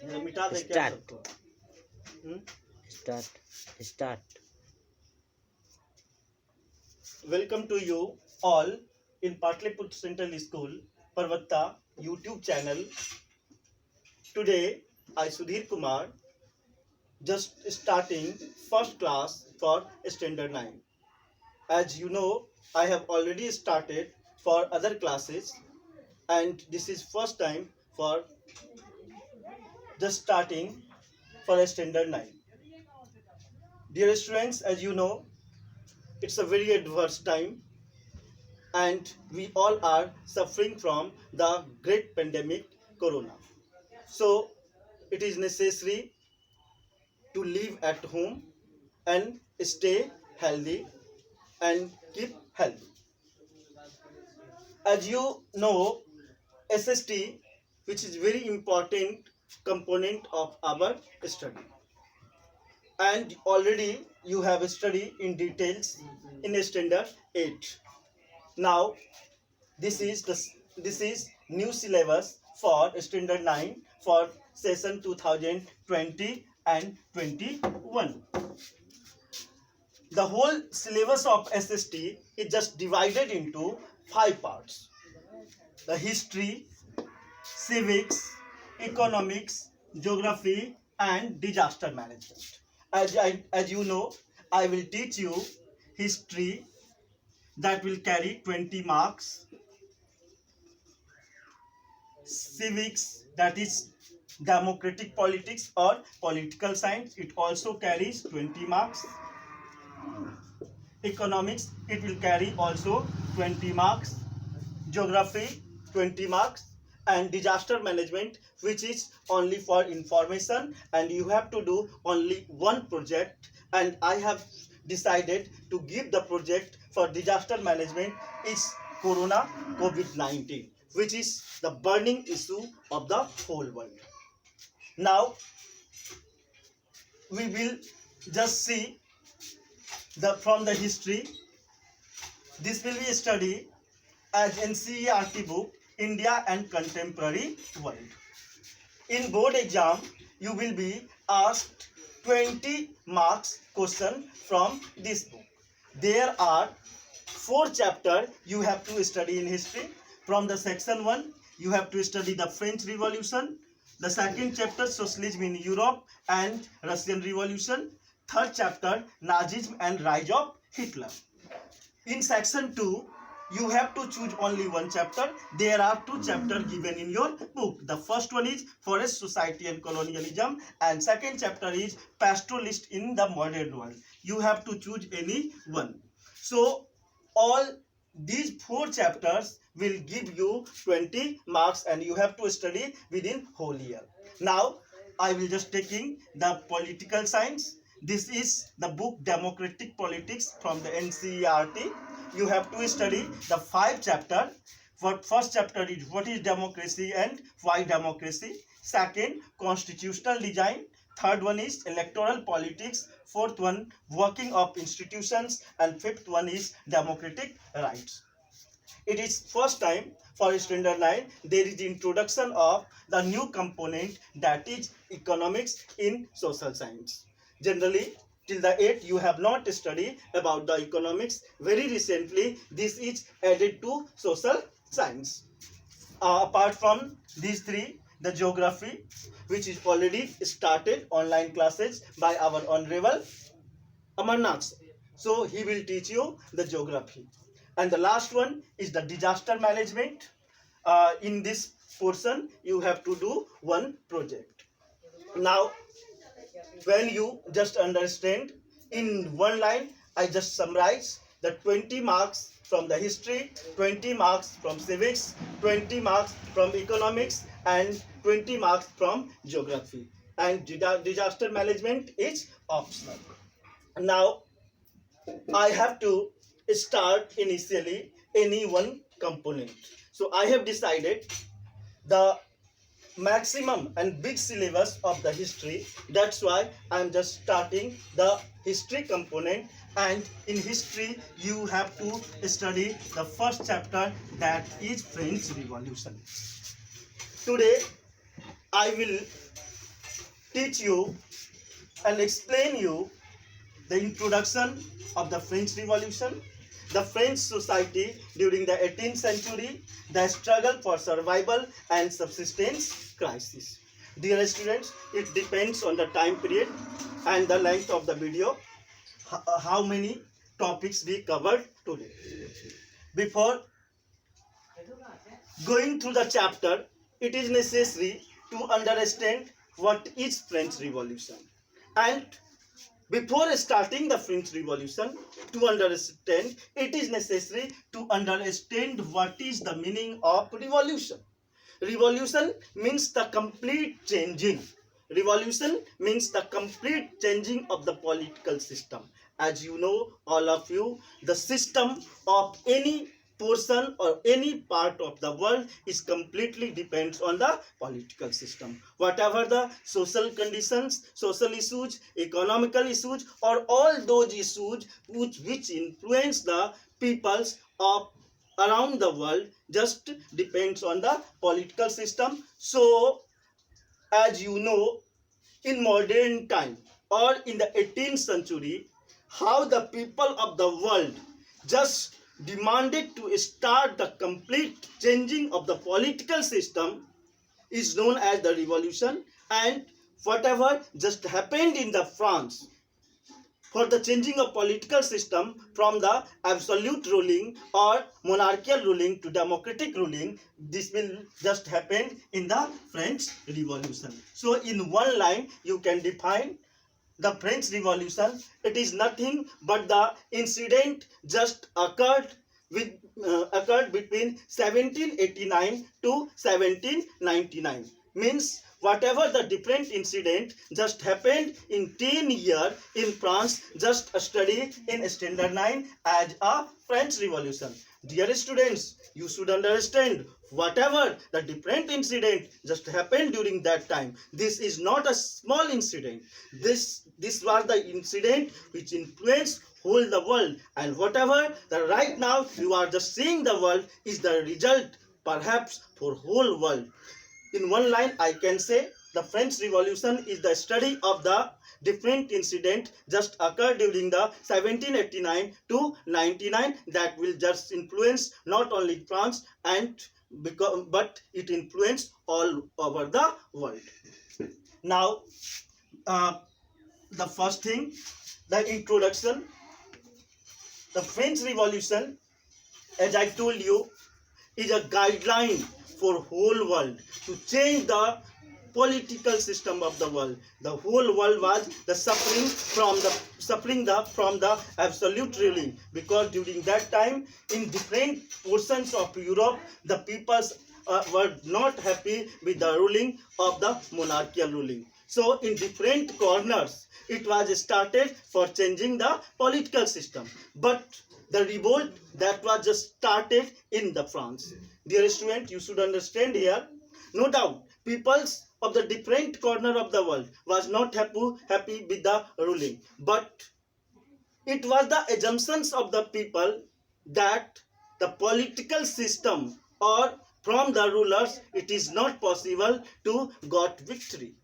मिटा दे क्या Start. सबको? Start. Start. Welcome to you all in Patliputra Central School Parvatta YouTube channel. Today I Sudhir Kumar just starting first class for standard 9. As you know, I have already started for other classes and this is first time for just starting for standard 9. Dear students, as you know, it's a very adverse time and we all are suffering from the great pandemic corona. So it is necessary to live at home and stay healthy and keep healthy. As you know, SST, which is very important component of our study, and already you have studied in details in standard 8. Now this is new syllabus for standard 9 for session 2020 and 21. The whole syllabus of SST is just divided into 5 parts: the history, civics, economics, geography, and disaster management. As you know, I will teach you history, that will carry 20 marks, civics, that is democratic politics or political science, it also carries 20 marks. Economics, it will carry also 20 marks. Geography, 20 marks. And disaster management, which is only for information and you have to do only one project, and I have decided to give the project for disaster management is corona COVID-19, which is the burning issue of the whole world. Now we will just see from the history. This will be a study as NCERT book, India and Contemporary World. In board exam, you will be asked 20 marks question from this book. There are 4 chapters you have to study in history. From the section 1, you have to study the French Revolution. The second chapter, Socialism in Europe and Russian Revolution. Third chapter, Nazism and Rise of Hitler. In section 2, you have to choose only one chapter. There are 2 chapters given in your book. The first one is Forest Society and Colonialism, and second chapter is Pastoralist in the Modern World. You have to choose any one. So all these 4 chapters will give you 20 marks and you have to study within whole year. Now I will just taking the political science. This is the book Democratic Politics from the NCERT. You have to study the 5 chapters. First chapter is what is democracy and why democracy. Second, constitutional design. Third one is electoral politics. Fourth one, working of institutions. And fifth one is democratic rights. It is first time for standard 9 there is introduction of the new component, that is economics in social science. Generally till the 8 you have not studied about the economics. Very recently this is added to social science. Apart from these 3, the geography, which is already started online classes by our honorable Amarnath. So he will teach you the geography. And the last one is the disaster management. In this portion you have to do one project. Now when you just understand in one line, I just summarize the 20 marks from the history, 20 marks from civics, 20 marks from economics, and 20 marks from geography. And disaster management is optional. Now I have to start initially any one component. So I have decided the maximum and big syllabus of the history. That's why I'm just starting the history component, and in history you have to study the first chapter, that is French Revolution. Today I will teach you and explain you the introduction of the French Revolution, the French society during the 18th century, the struggle for survival and subsistence crisis. Dear students, it depends on the time period and the length of the video, how many topics we covered today. Before going through the chapter, it is necessary to understand what is French Revolution. And before starting the French Revolution, to understand, it is necessary to understand what is the meaning of revolution. Revolution means the complete changing. Revolution means the complete changing of the political system. As you know, all of you, the system of any portion or any part of the world is completely depends on the political system. Whatever the social conditions, social issues, economical issues, or all those issues which influence the peoples of around the world just depends on the political system. So, as you know, in modern time or in the 18th century, how the people of the world just demanded to start the complete changing of the political system is known as the revolution. And whatever just happened in the France for the changing of political system from the absolute ruling or monarchical ruling to democratic ruling, this will just happen in the French Revolution. So in one line you can define the French Revolution. It is nothing but the incident just occurred between 1789 to 1799. Means whatever the different incident just happened in 10 years in France, just study in standard 9 as a French Revolution. Dear students, you should understand whatever the different incident just happened during that time. This is not a small incident. This was the incident which influenced whole the world, and whatever the right now you are just seeing the world is the result perhaps for whole world. In one line I can say the French Revolution is the study of the different incident just occurred during the 1789 to 99 that will just influence not only France but it influenced all over the world. Now the first thing, the introduction. The French Revolution, as I told you, is a guideline for whole world to change the political system of the world. The whole world was the suffering from the absolute ruling, because during that time in different portions of Europe the peoples were not happy with the ruling of the monarchical ruling. So in different corners it was started for changing the political system. But the revolt that was just started in the France. Dear student, you should understand here, no doubt, peoples of the different corner of the world was not happy with the ruling. But it was the assumptions of the people that the political system or from the rulers it is not possible to got victory.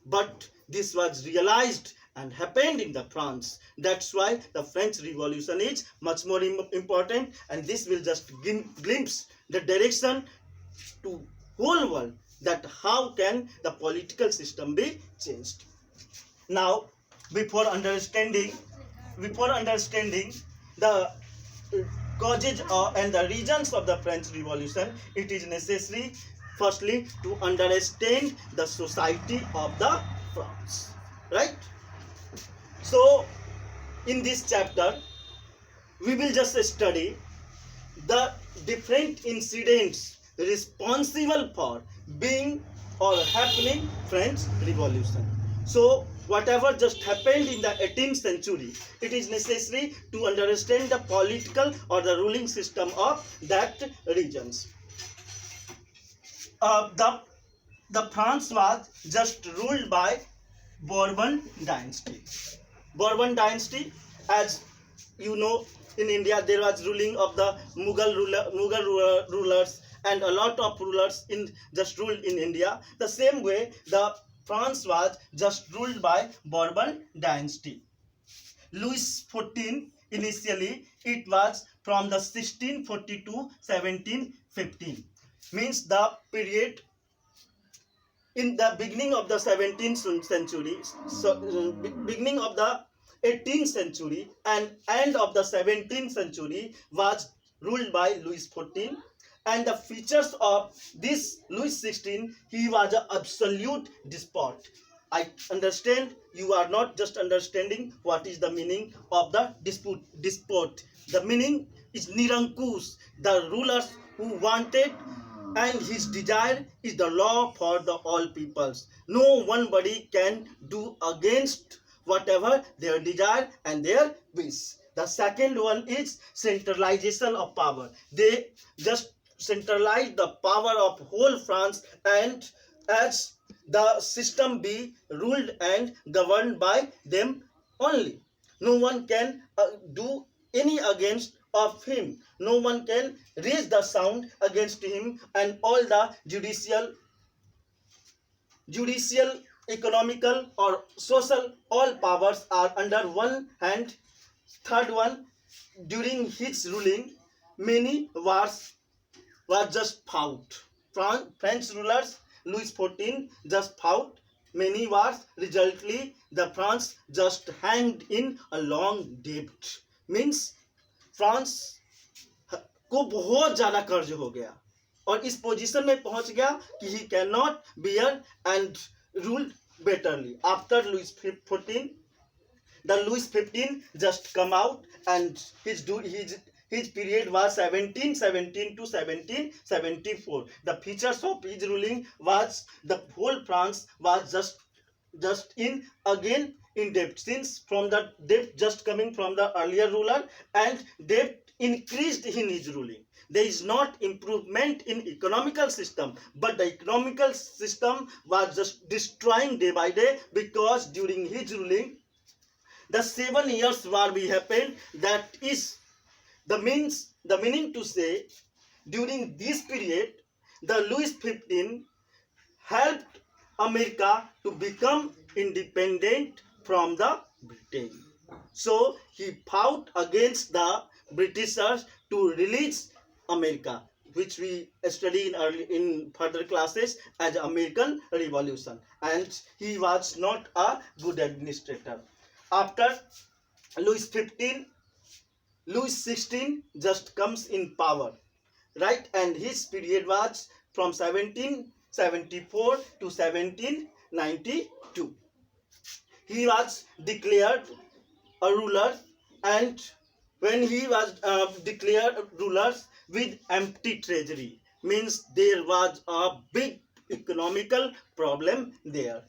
But this was realized and happened in the France. That's why the French Revolution is much more important, and this will just glimpse the direction to whole world that how can the political system be changed. Now, before understanding the causes and the reasons of the French Revolution, it is necessary firstly to understand the society of the France, right? So in this chapter we will just study the different incidents responsible for being or happening French Revolution. So whatever just happened in the 18th century, it is necessary to understand the political or the ruling system of that regions. The France was just ruled by Bourbon dynasty. Bourbon dynasty, as you know, in India there was ruling of the Mughal rulers, and a lot of rulers in just ruled in India. The same way the France was just ruled by Bourbon dynasty. Louis XIV initially it was from the 1640 to 1715, means the period in the beginning of the 17th century, beginning of the 18th century and end of the 17th century was ruled by Louis XIV. And the features of this Louis XVI, he was an absolute despot. I understand you are not just understanding what is the meaning of the despot. The meaning is Nirankush, the rulers who wanted, and his desire is the law for the all peoples. No one body can do against whatever their desire and their wish. The second one is centralization of power. They just centralize the power of whole France, and as the system be ruled and governed by them only. No one can do any against of him. No one can raise the sound against him, and all the judicial, economical or social, all powers are under one hand. Third one, during his ruling, many wars were just fought. French rulers, Louis XIV, just fought many wars. Resultly, the France just hanged in a long debt. Means France को बहुत ज्यादा कर्ज हो गया और इस position में पहुंच गया कि he can not bear and rule betterly after Louis 14. The Louis 15 just come out, and his period was 1717 to 1774. The features of his ruling was the whole France was just in again in debt, since from the debt just coming from the earlier ruler, and debt increased in his ruling. There is not improvement in economical system, but the economical system was just destroying day by day, because during his ruling the 7 years war be happened. That is the meaning to say, during this period the Louis 15 helped America to become independent from the Britain. So he fought against the Britishers to release America, which we study in further classes as American Revolution. And he was not a good administrator. After Louis 15, Louis 16 just comes in power, right? And his period was from 1774 to 1792. He was declared a ruler, and when he was declared ruler with empty treasury, means there was a big economical problem there.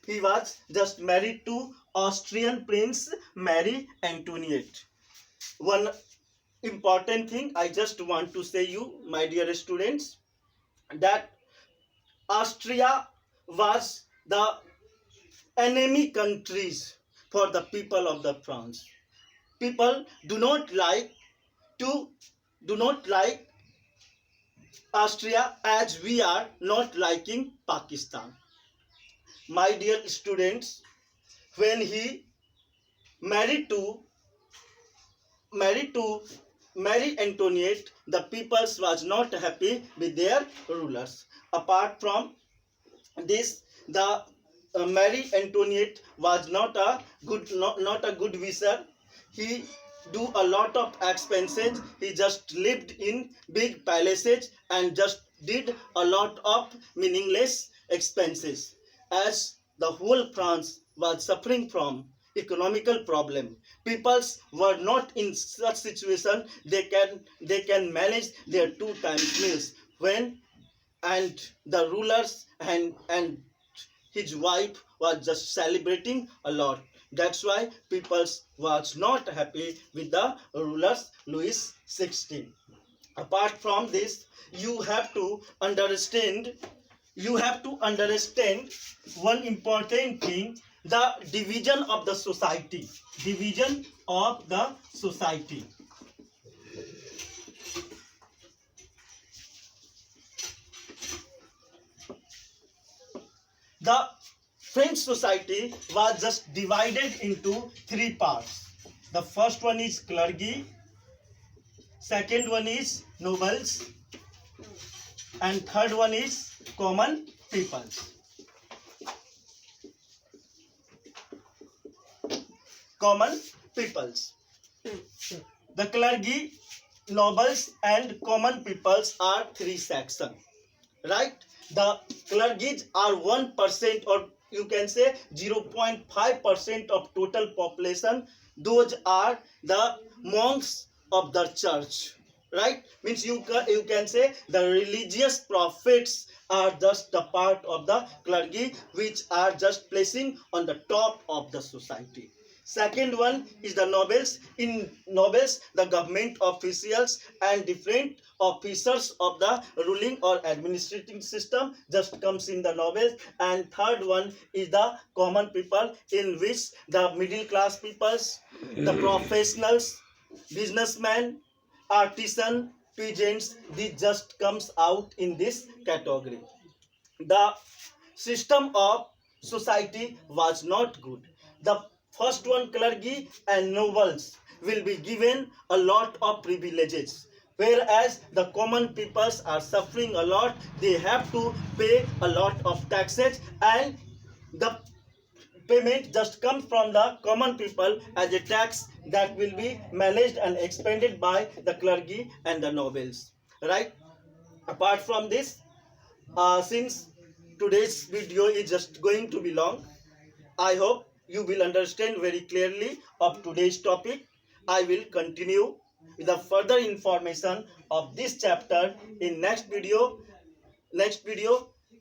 He was just married to Austrian Prince Marie Antoinette. One important thing I just want to say you, my dear students, that Austria was the enemy countries for the people of the France. People do not like Austria, as we are not liking Pakistan. My dear students, when he married to Marie Antoinette, the peoples was not happy with their rulers. Apart from this, the Marie Antoinette was not a good wisher. He do a lot of expenses. He just lived in big palaces and just did a lot of meaningless expenses. As the whole France was suffering from economical problem, peoples were not in such situation they can manage their 2 times meals, when and the rulers and his wife was just celebrating a lot. That's why peoples was not happy with the rulers Louis XVI. Apart from this, you have to understand one important thing: the division of the society. Division of the society. The French society was just divided into three parts. The first one is clergy, second one is nobles, and third one is common peoples. Common peoples. The clergy, nobles, and common peoples are three sections, right? The clergy are 1%, or you can say 0.5% of total population. Those are the monks of the church, right? Means you can say the religious prophets are just the part of the clergy, which are just placing on the top of the society. Second one is the nobles. In nobles, the government officials and different officers of the ruling or administrating system just comes in the nobles. And third one is the common people, in which the middle class peoples, the professionals, businessmen, artisan, peasants, this just comes out in this category. The system of society was not good. The first one, clergy and nobles, will be given a lot of privileges, whereas the common peoples are suffering a lot. They have to pay a lot of taxes, and the payment just comes from the common people as a tax that will be managed and expended by the clergy and the nobles, right? Apart from this, since today's video is just going to be long, I hope you will understand very clearly of today's topic. I will continue with the further information of this chapter in next video.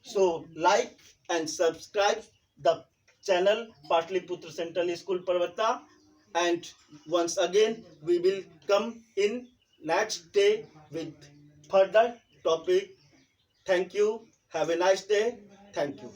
So like and subscribe the channel Patliputra Central School Parvata, and once again we will come in next day with further topic. Thank you. Have a nice day. Thank you.